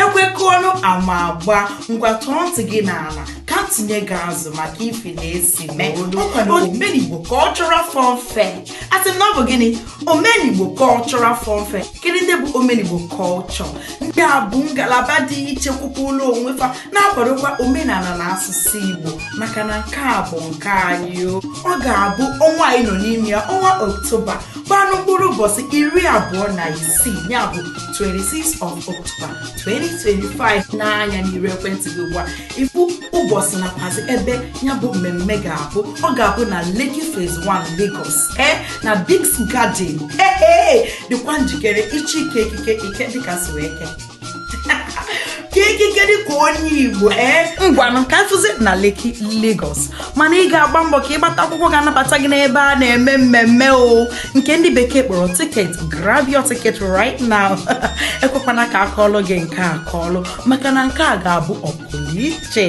ekwekọọnụ ama agba ngwa tọọ ntị gị n'ala ka ntinye gị azụ maka ife na-esi mee Omenigbo Cultural Fun Fair. Asị m na ọ bụ gịnị Omenigbo Cultural Fun Fair. Kedu ndị bụ Omenigbo Culture? Ndị a bụ ngalaba dị iche kwụkwụlụ onwe fa na-akwadokwa omenala na asụsụ Igbo maka na nke a bụ nke anyị ọ ga-abụ ọnwa anyị nọ n'ime ya ọnwa Ọktoba gbanụ mkpụrụ ụbọchị 26 ya bụ 26 of October 2025 n'anya n'iru ekwentị gị ugbu a ifu ụbọchị nakwazi ebe ya bụ mmemme ga-abụ ọ ga-abụ na Lekki Phase 1 Lagos na Bics Garden dịkwa njikere iche ike dịka si wee keke dịka onye Igbo ngwanụ ka fụzi na Lekki Lagos mana ị ga-agba mbọ ka ịgbata akwụkwọ ga-anabata gị n'ebe a na-eme mmemme nke ndị bekee kpọrọ ticket. Grab your ticket right now. Ekwekwana ka akọọlụ gị nke akọọlụ maka na nke a ga-abụ ọpụrụ iche.